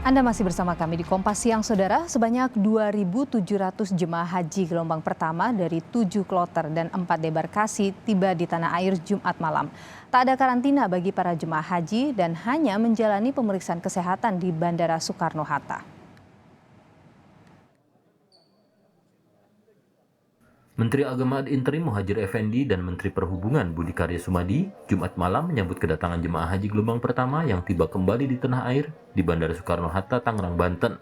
Anda masih bersama kami di Kompas Siang, Saudara. Sebanyak 2.700 jemaah haji gelombang pertama dari 7 kloter dan 4 debarkasi tiba di tanah air Jumat malam. Tak ada karantina bagi para jemaah haji dan hanya menjalani pemeriksaan kesehatan di Bandara Soekarno-Hatta. Menteri Agama Interim Muhadjir Effendi dan Menteri Perhubungan Budi Karya Sumadi Jumat malam menyambut kedatangan jemaah haji gelombang pertama yang tiba kembali di tanah air di Bandara Soekarno-Hatta, Tangerang, Banten.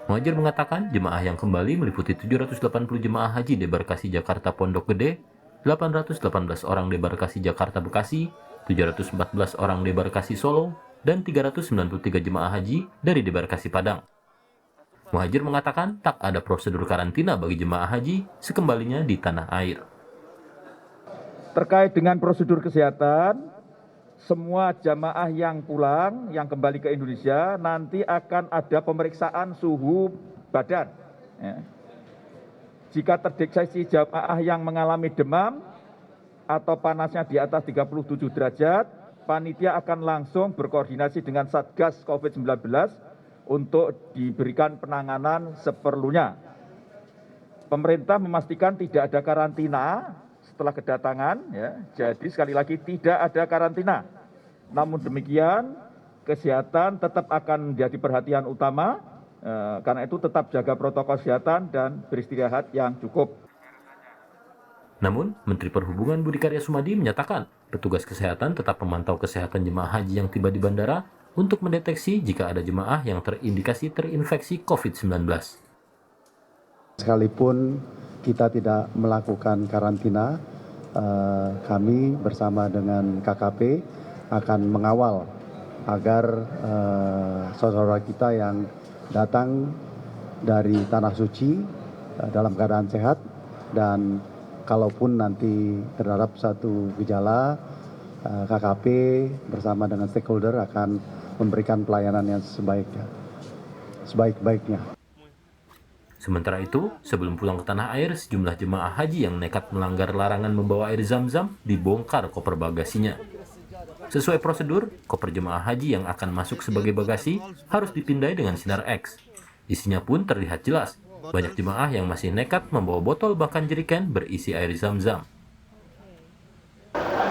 Muhadjir mengatakan jemaah yang kembali meliputi 780 jemaah haji debarkasi Jakarta Pondok Gede, 818 orang debarkasi Jakarta Bekasi, 714 orang debarkasi Solo, dan 393 jemaah haji dari debarkasi Padang. Muhadjir mengatakan tak ada prosedur karantina bagi jemaah haji sekembalinya di tanah air. Terkait dengan prosedur kesehatan, semua jamaah yang pulang, yang kembali ke Indonesia, nanti akan ada pemeriksaan suhu badan. Jika terdeteksi jamaah yang mengalami demam atau panasnya di atas 37 derajat, panitia akan langsung berkoordinasi dengan Satgas COVID-19 untuk diberikan penanganan seperlunya. Pemerintah memastikan tidak ada karantina setelah kedatangan, jadi sekali lagi tidak ada karantina. Namun demikian, kesehatan tetap akan menjadi perhatian utama, karena itu tetap jaga protokol kesehatan dan beristirahat yang cukup. Namun, Menteri Perhubungan Budi Karya Sumadi menyatakan petugas kesehatan tetap memantau kesehatan jemaah haji yang tiba di bandara untuk mendeteksi jika ada jemaah yang terindikasi terinfeksi COVID-19. Sekalipun kita tidak melakukan karantina, kami bersama dengan KKP akan mengawal agar saudara kita yang datang dari Tanah Suci dalam keadaan sehat, dan kalaupun nanti terdapat satu gejala, KKP bersama dengan stakeholder akan memberikan pelayanan yang sebaik-baiknya. Sementara itu, sebelum pulang ke tanah air, sejumlah jemaah haji yang nekat melanggar larangan membawa air zam-zam dibongkar koper bagasinya. Sesuai prosedur, koper jemaah haji yang akan masuk sebagai bagasi harus dipindai dengan sinar X. Isinya pun terlihat jelas. Banyak jemaah yang masih nekat membawa botol bahkan jeriken berisi air zam-zam.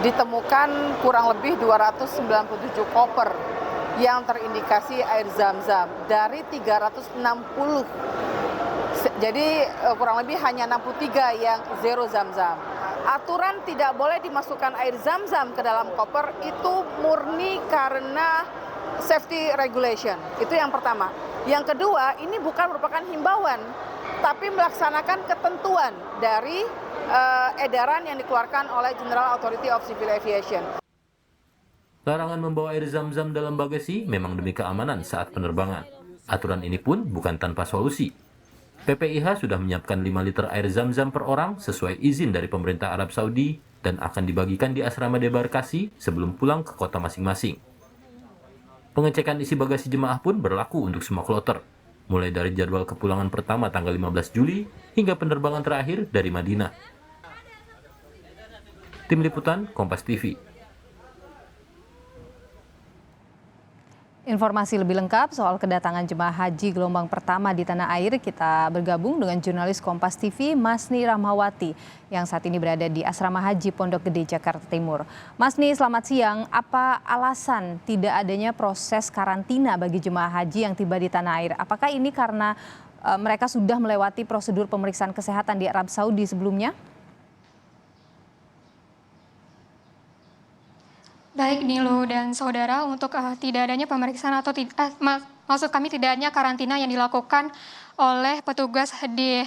Ditemukan kurang lebih 297 koper yang terindikasi air zam-zam dari 360. Jadi kurang lebih hanya 63 yang zero zam-zam. Aturan tidak boleh dimasukkan air zam-zam ke dalam koper itu murni karena safety regulation. Itu yang pertama. Yang kedua, ini bukan merupakan himbauan, tapi melaksanakan ketentuan dari edaran yang dikeluarkan oleh General Authority of Civil Aviation. Larangan membawa air zam-zam dalam bagasi memang demi keamanan saat penerbangan. Aturan ini pun bukan tanpa solusi. PPIH sudah menyiapkan 5 liter air zam-zam per orang sesuai izin dari pemerintah Arab Saudi dan akan dibagikan di asrama debarkasi sebelum pulang ke kota masing-masing. Pengecekan isi bagasi jemaah pun berlaku untuk semua kloter, mulai dari jadwal kepulangan pertama tanggal 15 Juli hingga penerbangan terakhir dari Madinah. Tim Liputan, Kompas TV. Informasi lebih lengkap soal kedatangan jemaah haji gelombang pertama di tanah air, kita bergabung dengan jurnalis Kompas TV Masni Rahmawati yang saat ini berada di Asrama Haji Pondok Gede, Jakarta Timur. Masni, selamat siang. Apa alasan tidak adanya proses karantina bagi jemaah haji yang tiba di tanah air? Apakah ini karena mereka sudah melewati prosedur pemeriksaan kesehatan di Arab Saudi sebelumnya? Baik Nilu dan saudara, untuk tidak adanya pemeriksaan atau maksud kami tidak adanya karantina yang dilakukan oleh petugas di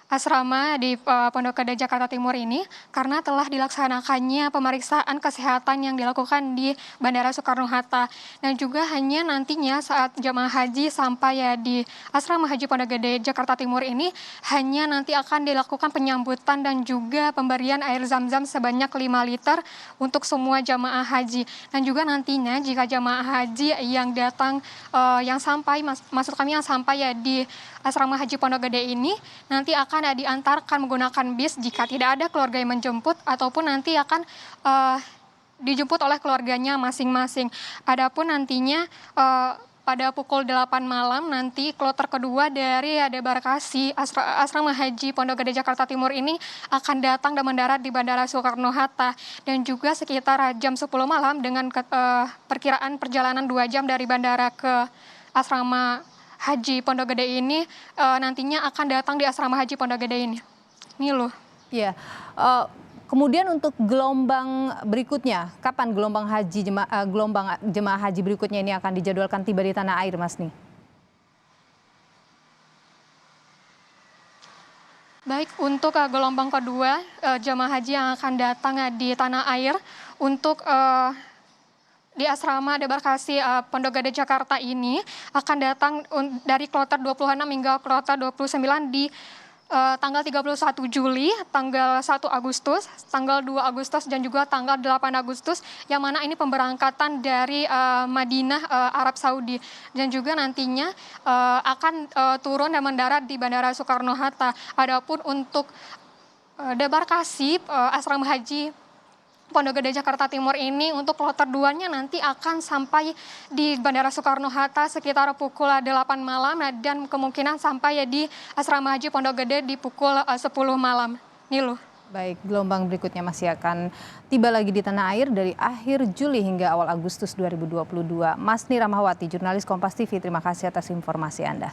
asrama di Pondok Gede Jakarta Timur ini karena telah dilaksanakannya pemeriksaan kesehatan yang dilakukan di Bandara Soekarno-Hatta, dan juga hanya nantinya saat jemaah haji sampai di asrama haji Pondok Gede Jakarta Timur ini hanya nanti akan dilakukan penyambutan dan juga pemberian air zam-zam sebanyak 5 liter untuk semua jemaah haji, dan juga nantinya jika jemaah haji yang datang yang sampai maksud kami yang sampai di asrama haji Pondok Gede ini nanti akan diantarkan menggunakan bis jika tidak ada keluarga yang menjemput, ataupun nanti akan dijemput oleh keluarganya masing-masing. Adapun nantinya pada pukul 8 malam nanti kloter kedua dari debarkasi Asrama Haji Pondok Gede Jakarta Timur ini akan datang dan mendarat di Bandara Soekarno-Hatta, dan juga sekitar jam 10 malam dengan perkiraan perjalanan 2 jam dari bandara ke Asrama Haji Pondok Gede ini nantinya akan datang di Asrama Haji Pondok Gede ini. Niluh. Ya. Kemudian untuk gelombang berikutnya, kapan gelombang jemaah haji berikutnya ini akan dijadwalkan tiba di tanah air, Mas Ni? Baik, untuk gelombang kedua jemaah haji yang akan datang di tanah air untuk di asrama debarkasi Pondok Gede Jakarta ini akan datang dari kloter 26 hingga kloter 29 di tanggal 31 Juli, tanggal 1 Agustus, tanggal 2 Agustus, dan juga tanggal 8 Agustus, yang mana ini pemberangkatan dari Madinah, Arab Saudi. Dan juga nantinya akan turun dan mendarat di Bandara Soekarno-Hatta. Adapun untuk debarkasi Asrama Haji Pondok Gede Jakarta Timur ini untuk kloter 2-nya nanti akan sampai di Bandara Soekarno-Hatta sekitar pukul 8 malam dan kemungkinan sampai di Asrama Haji Pondok Gede di pukul 10 malam. Niluh. Baik, gelombang berikutnya masih akan tiba lagi di tanah air dari akhir Juli hingga awal Agustus 2022. Masni Rahmawati, jurnalis Kompas TV, terima kasih atas informasi Anda.